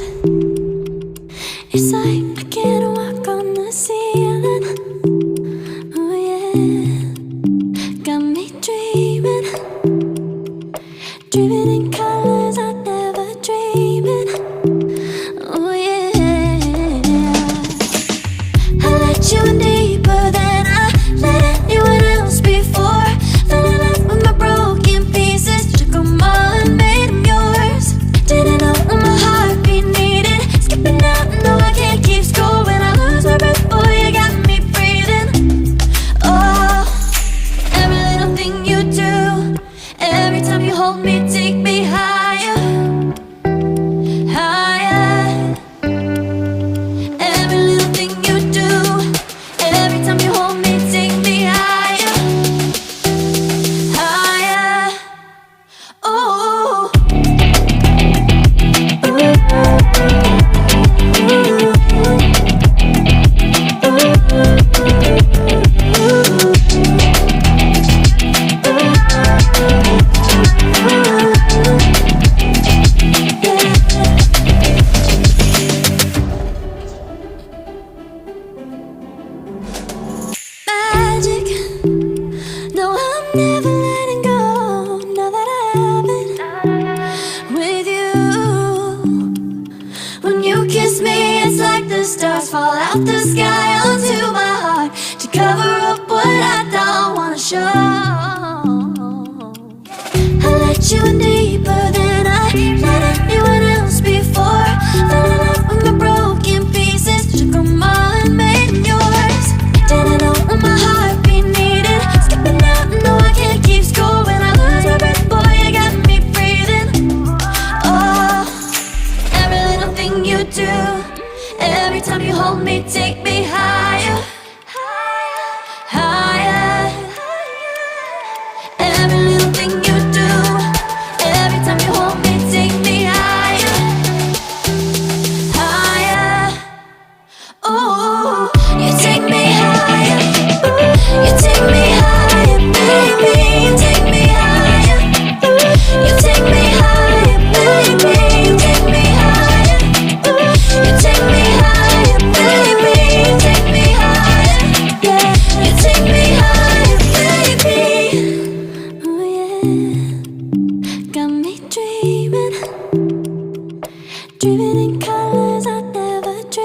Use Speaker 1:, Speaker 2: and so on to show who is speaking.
Speaker 1: eyes. It's like I can't walk on the ceiling. Oh yeah, got me dreaming, dreaming in colors I never dreamed. Oh yeah, I let you in deeper than I let anyone else before. Fell in love with my broken pieces, took them all and made them yours. Didn't know what my heartbeat needed, skipping out, no I can't keep score. When I lose my breath, boy, you got me breathing. Oh, every little thing you do, every time you hold me, take me higher, higher. Every little thing you do, every time you hold me, take me higher, higher. Oh, magic. No, I'm never letting go. Now that I have it with you. When you kiss me, it's like the stars fall out the sky onto my heart to cover up what I don't wanna show. I let you in deeper than I let anyone else before. Fell in love with my broken pieces, took them all and made them yours. Didn't know what my heartbeat needed, skipping out, no I can't keep score. When I lose my breath, boy, you got me breathing. Oh, every little thing you do, every time you hold me, take me higher, higher. Every little thing you do, every time you hold me, take me higher, higher. Oh.